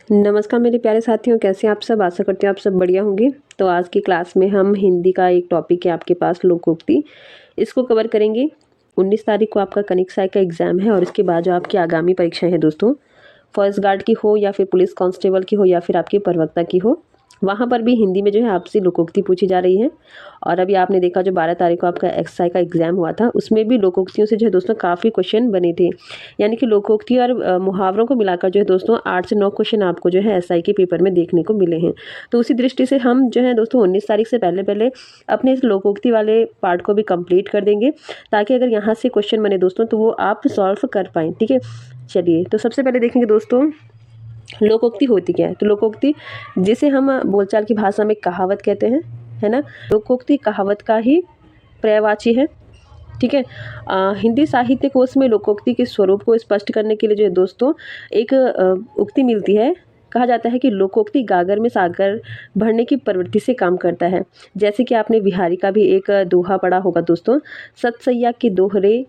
नमस्कार मेरे प्यारे साथियों, कैसे हैं आप सब। आशा करती हूँ आप सब बढ़िया होंगे। तो आज की क्लास में हम हिंदी का एक टॉपिक है आपके पास, लोकोक्ति, इसको कवर करेंगे। 19 तारीख को आपका कनिक साई का एग्जाम है और इसके बाद जो आपकी आगामी परीक्षाएं हैं दोस्तों, फॉरेस्ट गार्ड की हो या फिर पुलिस कांस्टेबल की हो या फिर आपकी प्रवक्ता की हो, वहाँ पर भी हिंदी में जो है आपसे लोकोक्ति पूछी जा रही है। और अभी आपने देखा जो 12 तारीख को आपका एक्सआई का एग्जाम हुआ था, उसमें भी लोकोक्तियों से जो है दोस्तों काफ़ी क्वेश्चन बने थे। यानी कि लोकोक्ति और मुहावरों को मिलाकर जो है दोस्तों 8 से 9 क्वेश्चन आपको जो है एसआई के पेपर में देखने को मिले हैं। तो उसी दृष्टि से हम जो है दोस्तों 19 तारीख से पहले पहले अपने इस लोकोक्ति वाले पार्ट को भी कंप्लीट कर देंगे, ताकि अगर यहाँ से क्वेश्चन बने दोस्तों तो वो आप सॉल्व कर पाएँ। ठीक है, चलिए तो सबसे पहले देखेंगे दोस्तों लोकोक्ति होती क्या है। तो लोकोक्ति, जिसे हम बोलचाल की भाषा में कहावत कहते हैं, है ना। लोकोक्ति कहावत का ही पर्यायवाची है। ठीक है, हिंदी साहित्य कोश में लोकोक्ति के स्वरूप को स्पष्ट करने के लिए जो है दोस्तों एक उक्ति मिलती है। कहा जाता है कि लोकोक्ति गागर में सागर भरने की प्रवृत्ति से काम करता है। जैसे कि आपने बिहारी का भी एक दोहा पढ़ा होगा दोस्तों, सतसैया के दोहरे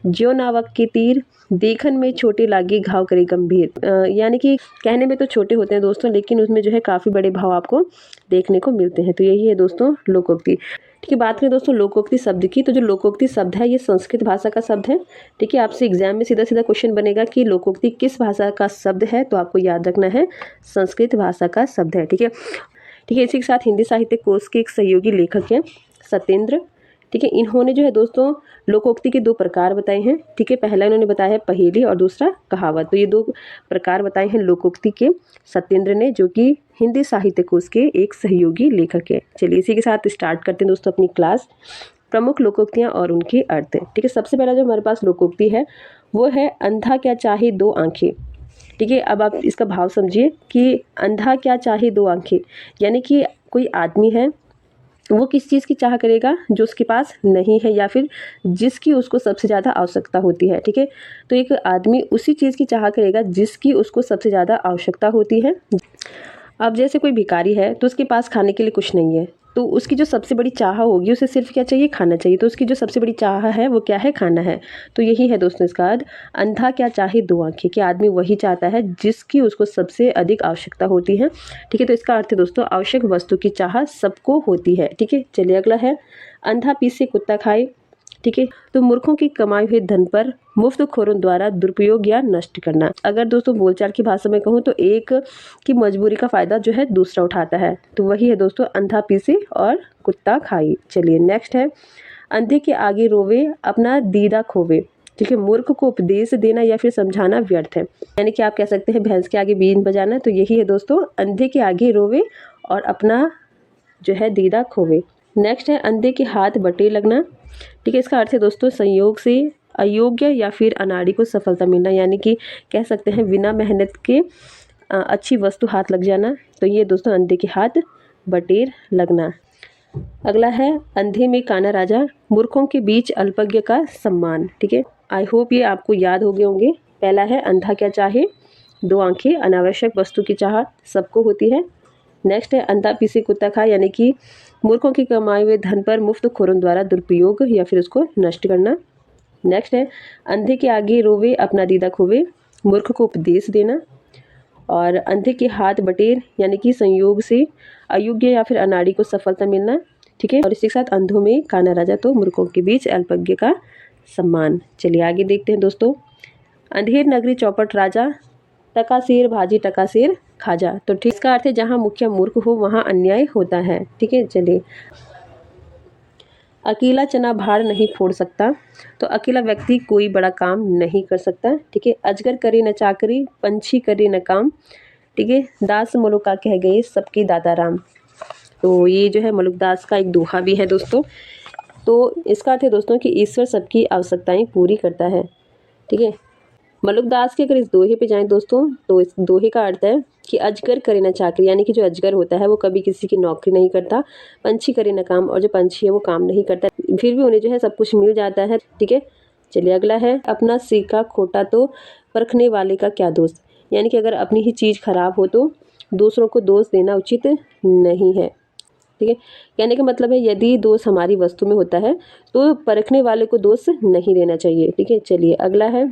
ज्यो नावक के तीर, देखन में छोटे लागे घाव करे गंभीर। यानी कि कहने में तो छोटे होते हैं दोस्तों, लेकिन उसमें जो है काफ़ी बड़े भाव आपको देखने को मिलते हैं। तो यही है दोस्तों लोकोक्ति। ठीक है, बात करें दोस्तों लोकोक्ति शब्द की, तो जो लोकोक्ति शब्द है ये संस्कृत भाषा का शब्द है। ठीक है, आपसे एग्जाम में सीधा सीधा क्वेश्चन बनेगा कि लोकोक्ति किस भाषा का शब्द है, तो आपको याद रखना है संस्कृत भाषा का शब्द है। ठीक है, ठीक है, इसी के साथ हिंदी साहित्य कोश के एक सहयोगी लेखक हैं सत्येंद्र। ठीक है, इन्होंने जो है दोस्तों लोकोक्ति के 2 प्रकार बताए हैं। ठीक है, पहला इन्होंने बताया है पहेली और दूसरा कहावत। तो ये 2 प्रकार बताए हैं लोकोक्ति के सत्येंद्र ने, जो कि हिंदी साहित्य कोश के एक सहयोगी लेखक है। चलिए इसी के साथ स्टार्ट करते हैं दोस्तों अपनी क्लास। प्रमुख लोकोक्तियाँ और उनके अर्थ। ठीक है, सबसे पहला जो हमारे पास लोकोक्ति है वो है अंधा क्या चाहे 2 आंखें। ठीक है, अब आप इसका भाव समझिए कि अंधा क्या चाहे 2 आंखें, यानी कि कोई आदमी है, वो किस चीज़ की चाह करेगा जो उसके पास नहीं है या फिर जिसकी उसको सबसे ज़्यादा आवश्यकता होती है। ठीक है, तो एक आदमी उसी चीज़ की चाह करेगा जिसकी उसको सबसे ज़्यादा आवश्यकता होती है। अब जैसे कोई भिखारी है तो उसके पास खाने के लिए कुछ नहीं है, तो उसकी जो सबसे बड़ी चाह होगी, उसे सिर्फ क्या चाहिए, खाना चाहिए। तो उसकी जो सबसे बड़ी चाह है वो क्या है, खाना है। तो यही है दोस्तों इसका अर्थ, अंधा क्या चाहे 2 आंखें, कि आदमी वही चाहता है जिसकी उसको सबसे अधिक आवश्यकता होती है। ठीक है, तो इसका अर्थ है दोस्तों आवश्यक वस्तु की चाह सबको होती है। ठीक है, चलिए अगला है अंधा पीसे कुत्ता खाए। ठीक है, तो मूर्खों की कमाई हुए धन पर मुफ्तखोरों द्वारा दुरुपयोग या नष्ट करना। अगर दोस्तों बोलचाल की भाषा में कहूँ तो एक की मजबूरी का फ़ायदा जो है दूसरा उठाता है। तो वही है दोस्तों अंधा पीसे और कुत्ता खाई। चलिए नेक्स्ट है अंधे के आगे रोवे अपना दीदा खोवे। ठीक है, मूर्ख को उपदेश देना या फिर समझाना व्यर्थ है। यानी कि आप कह सकते हैं भैंस के आगे बीन बजाना। तो यही है दोस्तों अंधे के आगे रोवे और अपना जो है दीदा खोवे। नेक्स्ट है अंधे के हाथ बटे लगना। ठीक है, इसका अर्थ है दोस्तों संयोग से अयोग्य या फिर अनाड़ी को सफलता मिलना, यानी कि कह सकते हैं बिना मेहनत के अच्छी वस्तु हाथ लग जाना। तो ये दोस्तों अंधे के हाथ बटेर लगना। अगला है अंधे में काना राजा, मूर्खों के बीच अल्पज्ञ का सम्मान। ठीक है, आई होप ये आपको याद हो गए होंगे। पहला है अंधा क्या चाहे 2 आंखें, अनावश्यक वस्तु की चाह सबको होती है। नेक्स्ट है अंधा पीसे कुत्ता खाए, यानी कि मूर्खों की कमाए हुए धन पर मुफ्तखोरों द्वारा दुरुपयोग या फिर उसको नष्ट करना। नेक्स्ट है अंधे के आगे रोवे अपना दीदा खोवे, मूर्ख को उपदेश देना। और अंधे के हाथ बटेर, यानी कि संयोग से अयोग्य या फिर अनाड़ी को सफलता मिलना। ठीक है, और इसी के साथ अंधों में काना राजा, तो मूर्खों के बीच अल्पज्ञ का सम्मान। चलिए आगे देखते हैं दोस्तों। अंधेर नगरी चौपट राजा, टका शेर भाजी टका शेर खाजा। तो ठीक, इसका अर्थ है जहाँ मुखिया मूर्ख हो वहाँ अन्याय होता है। ठीक है, चलिए अकेला चना भाड़ नहीं फोड़ सकता। तो अकेला व्यक्ति कोई बड़ा काम नहीं कर सकता। ठीक है, अजगर करे न चाकरी, पंछी करे न काम। ठीक है, दास मलुका कह गए सबके दादा राम। तो ये जो है मलुकदास का एक दोहा भी है दोस्तों। तो इसका अर्थ है दोस्तों कि ईश्वर सबकी आवश्यकताएं पूरी करता है। ठीक है, मलुकदास के अगर इस दोहे पे जाएं दोस्तों, तो इस दोहे का अर्थ है कि अजगर करे ना चाकरी, यानी कि जो अजगर होता है वो कभी किसी की नौकरी नहीं करता। पंछी करे ना काम, और जो पंछी है वो काम नहीं करता, फिर भी उन्हें जो है सब कुछ मिल जाता है। ठीक है, चलिए अगला है अपना सीखा खोटा तो परखने वाले का क्या दोष। यानी कि अगर अपनी ही चीज़ खराब हो तो दूसरों को दोष देना उचित नहीं है। ठीक है, कहने का मतलब है यदि दोष हमारी वस्तु में होता है तो परखने वाले को दोष नहीं देना चाहिए। ठीक है, चलिए अगला है।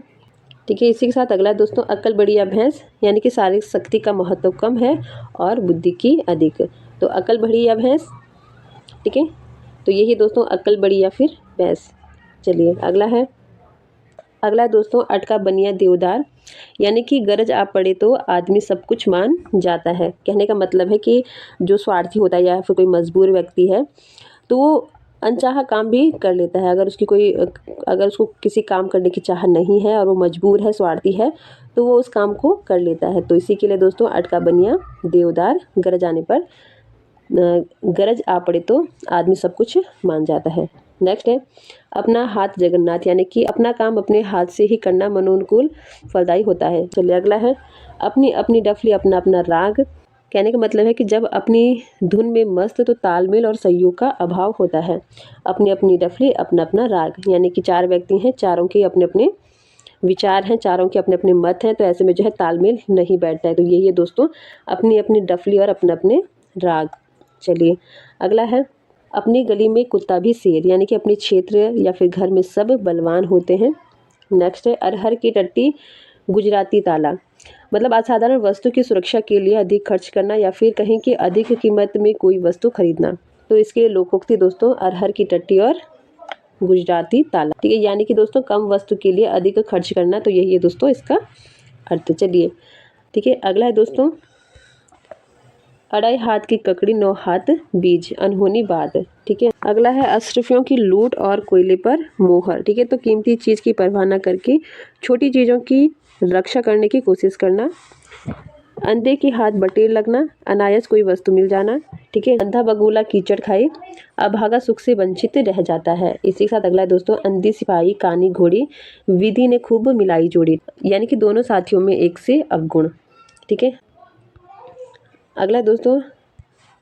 ठीक है। इसी के साथ अगला है दोस्तों अक्ल बड़ी या भैंस, यानी कि शारीरिक शक्ति का महत्व कम है और बुद्धि की अधिक। तो अक्ल बड़ी या भैंस, ठीक है। तो यही दोस्तों अक्ल बड़ी या फिर भैंस। चलिए अगला है दोस्तों अटका बनिया देवदार, यानी कि गरज आ पड़े तो आदमी सब कुछ मान जाता है। कहने का मतलब है कि जो स्वार्थी होता है या फिर कोई मजबूर व्यक्ति है तो वो अनचाहा काम भी कर लेता है। अगर उसको किसी काम करने की चाह नहीं है और वो मजबूर है, स्वार्थी है, तो वो उस काम को कर लेता है। तो इसी के लिए दोस्तों अटका बनिया देवदार, गरज आ पड़े तो आदमी सब कुछ मान जाता है। नेक्स्ट है अपना हाथ जगन्नाथ, यानी कि अपना काम अपने हाथ से ही करना मनोनुकूल फलदायी होता है। चलिए अगला है अपनी अपनी डफली अपना अपना राग। कहने का मतलब है कि जब अपनी धुन में मस्त तो तालमेल और सहयोग का अभाव होता है। अपनी अपनी डफली अपना अपना राग, यानी कि 4 व्यक्ति हैं, चारों के अपने अपने विचार हैं, चारों के अपने अपने मत हैं, तो ऐसे में जो है तालमेल नहीं बैठता है। तो यही है दोस्तों अपनी अपनी डफली और अपने अपने राग। चलिए अगला है अपनी गली में कुत्ता भी शेर, यानी कि अपने क्षेत्र या फिर घर में सब बलवान होते हैं। नेक्स्ट है अरहर की टट्टी गुजराती ताला, मतलब असाधारण वस्तु की सुरक्षा के लिए अधिक खर्च करना या फिर कहीं कि अधिक कीमत में कोई वस्तु खरीदना। तो इसके लोकोक्ति दोस्तों अरहर की टट्टी और गुजराती ताला, ठीक है। यानी कि दोस्तों कम वस्तु के लिए अधिक खर्च करना, तो यही है दोस्तों इसका अर्थ। चलिए ठीक है। अगला है दोस्तों अढ़ाई हाथ की ककड़ी 9 हाथ बीज, अनहोनी बात, ठीक है। अगला है अशरफियों की लूट और कोयले पर मोहर, ठीक है। तो कीमती चीज़ की परवाह न करके छोटी चीज़ों की रक्षा करने की कोशिश करना। अंधे की हाथ बटेर लगना, अनायास कोई वस्तु मिल जाना, ठीक है। अंधा बगुला कीचड़ खाए, अभागा सुख से वंचित रह जाता है। इसी के साथ अगला है दोस्तों अंधी सिपाही कानी घोड़ी, विधि ने खूब मिलाई जोड़ी, यानी कि दोनों साथियों में एक से अवगुण, ठीक है। अगला दोस्तों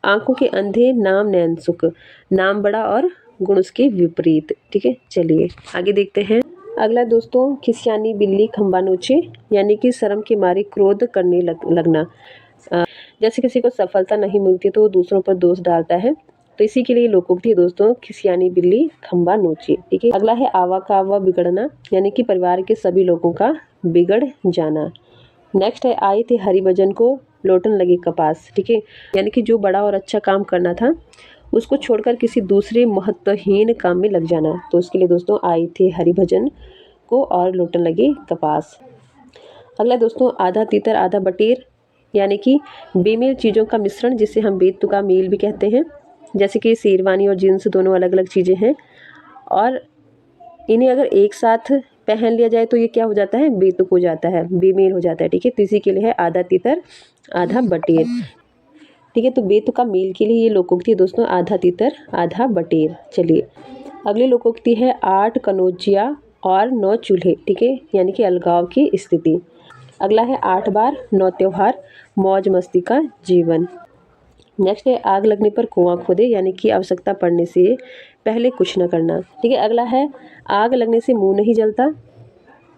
आंखों के अंधे नाम नैन सुख, नाम बड़ा और गुण उसके विपरीत, ठीक है। चलिए आगे देखते हैं। अगला दोस्तों खिसियानी बिल्ली खंबा नोचे, यानी कि शर्म के मारे क्रोध करने लगना। जैसे किसी को सफलता नहीं मिलती तो वो दूसरों पर दोष डालता है, तो इसी के लिए लोकोक्ति है दोस्तों खिसियानी बिल्ली खंबा नोचे, ठीक है। अगला है आवा का आवा बिगड़ना, यानी कि परिवार के सभी लोगों का बिगड़ जाना। नेक्स्ट है आए थे हरिभजन को लौटन लगे कपास, ठीक है। यानी कि जो बड़ा और अच्छा काम करना था उसको छोड़कर किसी दूसरे महत्वहीन काम में लग जाना। तो उसके लिए दोस्तों आए थे हरिभजन को और लौटन लगे कपास। अगला दोस्तों आधा तीतर आधा बटेर, यानी कि बेमेल चीज़ों का मिश्रण, जिसे हम बेतुका मेल भी कहते हैं। जैसे कि शेरवानी और जीन्स दोनों अलग अलग चीज़ें हैं और इन्हें अगर एक साथ पहन लिया जाए तो ये क्या हो जाता है, बेतुक हो जाता है, बेमेल हो जाता है, ठीक है। तो इसी के लिए है आधा तीतर आधा बटेर, ठीक है। तो बेतुका मेल के लिए ये लोकोक्ति दोस्तों आधा तीतर आधा बटेर। चलिए अगली लोकोक्ति है 8 कनौजिया और 9 चूल्हे, ठीक है, यानी कि अलगाव की स्थिति। अगला है 8 बार 9 त्योहार, मौज मस्ती का जीवन। नेक्स्ट है आग लगने पर कुआं खोदे, यानी कि आवश्यकता पड़ने से पहले कुछ न करना, ठीक है। अगला है आग लगने से मुंह नहीं जलता,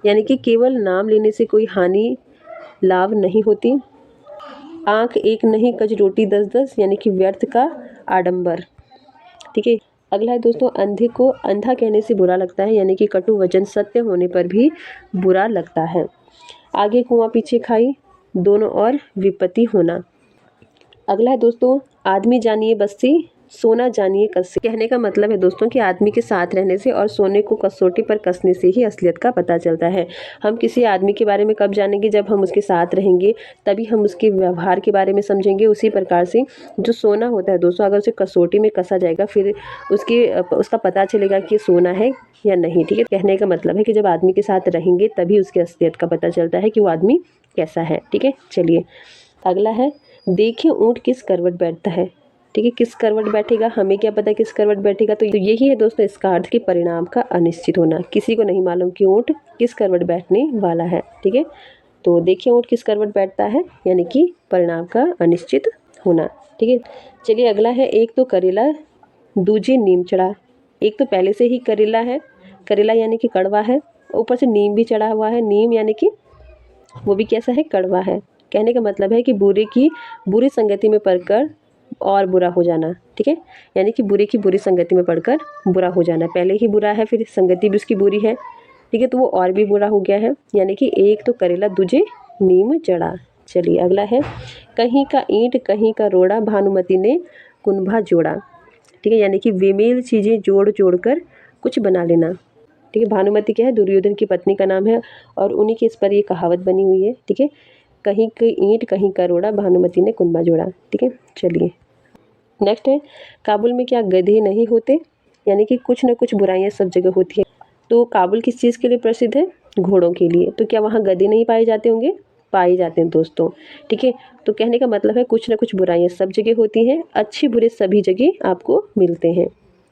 यानी कि केवल नाम लेने से कोई हानि लाभ नहीं होती। आंख एक नहीं कज रोटी 10-10, यानी कि व्यर्थ का आडंबर, ठीक है। अगला है दोस्तों अंधे को अंधा कहने से बुरा लगता है, यानी कि कटु वचन सत्य होने पर भी बुरा लगता है। आगे कुआं पीछे खाई, दोनों और विपत्ति होना। अगला है दोस्तों आदमी जानिए बस्ती सोना जानिए कससे। कहने का मतलब है दोस्तों कि आदमी के साथ रहने से और सोने को कसौटी पर कसने से ही असलियत का पता चलता है। हम किसी आदमी के बारे में कब जानेंगे, जब हम उसके साथ रहेंगे, तभी हम उसके व्यवहार के बारे में समझेंगे। उसी प्रकार से जो सोना होता है दोस्तों, अगर उसे कसौटी में कसा जाएगा फिर उसका पता चलेगा कि सोना है या नहीं, ठीक है। कहने का मतलब है कि जब आदमी के साथ रहेंगे तभी उसकी असलियत का पता चलता है कि वो आदमी कैसा है, ठीक है। चलिए अगला है देखिए ऊँट किस करवट बैठता है, ठीक है। किस करवट बैठेगा, हमें क्या पता किस करवट बैठेगा। तो यही है दोस्तों इसका अर्थ कि परिणाम का अनिश्चित होना। किसी को नहीं मालूम कि ऊँट किस करवट बैठने वाला है, ठीक है। तो देखिए ऊँट किस करवट बैठता है, यानी कि परिणाम का अनिश्चित होना, ठीक है। चलिए अगला है एक तो करेला दूजे नीम चढ़ा। एक तो पहले से ही करेला है, करेला यानी कि कड़वा है, ऊपर से नीम भी चढ़ा हुआ है। नीम यानी कि वो भी कैसा है, कड़वा है। कहने का मतलब है कि बुरी संगति में पड़कर और बुरा हो जाना, ठीक है। यानी कि बुरे की बुरी संगति में पड़कर बुरा हो जाना, पहले ही बुरा है फिर संगति भी उसकी बुरी है, ठीक है, तो वो और भी बुरा हो गया है, यानी कि एक तो करेला दूजे नीम जड़ा। चलिए अगला है, कहीं का ईंट कहीं का रोड़ा, भानुमति ने कुंभा जोड़ा। ठीक है, यानी कि बेमेल चीज़ें जोड़ जोड़ कर कुछ बना लेना। ठीक है, भानुमति क्या है, दुर्योधन की पत्नी का नाम है और उन्हीं के इस पर ये कहावत बनी हुई है। ठीक है, कहीं की ईंट कहीं का रोड़ा, भानुमति ने कुंभा जोड़ा। ठीक है, चलिए नेक्स्ट है, काबुल में क्या गधे नहीं होते, यानी कि कुछ न कुछ बुराइयां सब जगह होती है। तो काबुल किस चीज़ के लिए प्रसिद्ध है, घोड़ों के लिए। तो क्या वहाँ गधे नहीं पाए जाते होंगे, पाए जाते हैं दोस्तों। ठीक है, तो कहने का मतलब है कुछ न कुछ बुराइयां सब जगह होती हैं, अच्छे बुरे सभी जगह आपको मिलते हैं।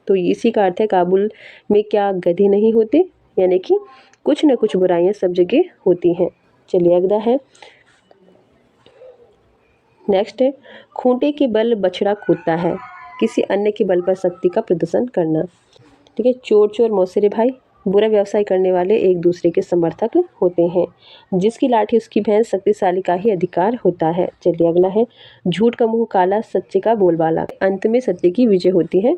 तो इसी का अर्थ है काबुल में क्या गधे नहीं होते, यानी कि कुछ न कुछ बुराइयां सब जगह होती हैं। चलिए अगला है, नेक्स्ट है, खूंटे के बल बछड़ा कूदता है, किसी अन्य के बल पर शक्ति का प्रदर्शन करना। ठीक है, चोर चोर मौसेरे भाई, बुरा व्यवसाय करने वाले एक दूसरे के समर्थक होते हैं, जिसकी लाठी उसकी भैंस, शक्तिशाली का ही अधिकार होता है। चलिए अगला है, झूठ का मुंह काला, सच्चे का बोलबाला, अंत में सत्य की विजय होती है।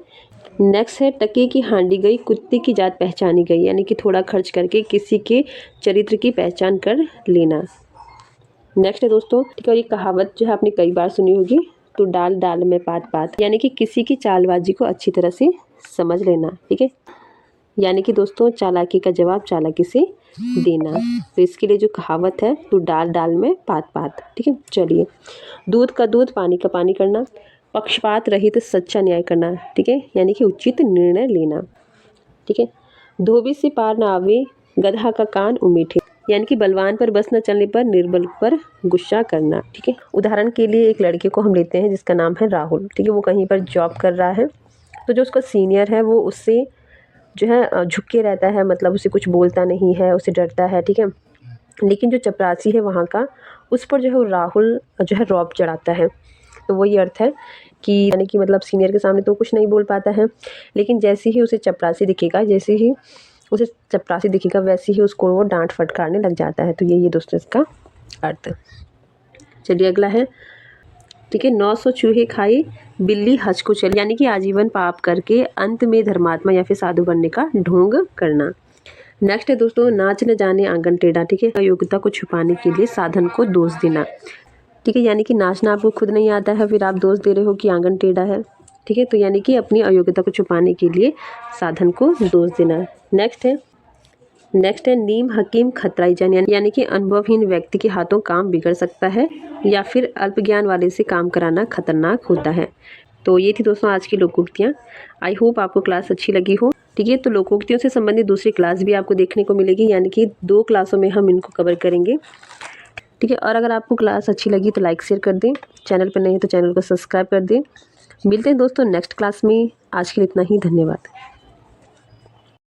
नेक्स्ट है, टके की हांडी गई, कुत्ते की जात पहचानी गई, यानी कि थोड़ा खर्च करके किसी के चरित्र की पहचान कर लेना। नेक्स्ट है दोस्तों, ठीक है, और ये कहावत जो है आपने कई बार सुनी होगी, तो डाल डाल में पात पात, यानी कि किसी की चालबाजी को अच्छी तरह से समझ लेना। ठीक है, यानी कि दोस्तों चालाकी का जवाब चालाकी से देना। तो इसके लिए जो कहावत है, तो डाल डाल में पात पात। ठीक है, चलिए, दूध का दूध पानी का पानी करना, पक्षपात रहित सच्चा न्याय करना। ठीक है, यानी कि उचित निर्णय लेना। ठीक है, धोबी से पार ना आवे, गधा का कान उमेठे, यानी कि बलवान पर बस न चलने पर निर्बल पर गुस्सा करना। ठीक है, उदाहरण के लिए एक लड़के को हम लेते हैं जिसका नाम है राहुल। ठीक है, वो कहीं पर जॉब कर रहा है, तो जो उसका सीनियर है वो उससे जो है झुक के रहता है, मतलब उसे कुछ बोलता नहीं है, उसे डरता है। ठीक है, लेकिन जो चपरासी है वहाँ का, उस पर जो है वो राहुल जो है रौब चढ़ाता है। तो वही अर्थ है कि यानी कि मतलब सीनियर के सामने तो कुछ नहीं बोल पाता है, लेकिन जैसे ही उसे चपरासी दिखेगा, जैसे ही उसे चपरासी दिखेगा वैसे ही उसको वो डांट फटकारने लग जाता है। तो यही है दोस्तों इसका अर्थ। चलिए अगला है, ठीक है, 900 चूहे खाई बिल्ली हज को चली, यानी कि आजीवन पाप करके अंत में धर्मात्मा या फिर साधु बनने का ढोंग करना। नेक्स्ट है दोस्तों, नाच न जाने आंगन टेढ़ा। ठीक है, अयोग्यता को छुपाने के लिए साधन को दोष देना। ठीक है, यानी कि नाचना आपको खुद नहीं आता है, फिर आप दोष दे रहे हो कि आंगन टेढ़ा है। ठीक है, तो यानी कि अपनी अयोग्यता को छुपाने के लिए साधन को दोष देना। नेक्स्ट है नीम हकीम खतराई जान, यानी कि अनुभवहीन व्यक्ति के हाथों काम बिगड़ सकता है या फिर अल्प ज्ञान वाले से काम कराना खतरनाक होता है। तो ये थी दोस्तों आज की लोकोक्तियाँ। आई होप आपको क्लास अच्छी लगी हो। ठीक है, तो लोकोक्तियों से संबंधित दूसरी क्लास भी आपको देखने को मिलेगी, यानी कि 2 क्लासों में हम इनको कवर करेंगे। ठीक है, और अगर आपको क्लास अच्छी लगी तो लाइक शेयर कर दें, चैनल पर नहीं तो चैनल को सब्सक्राइब कर दें। मिलते हैं दोस्तों नेक्स्ट क्लास में, आज के लिए इतना ही, धन्यवाद।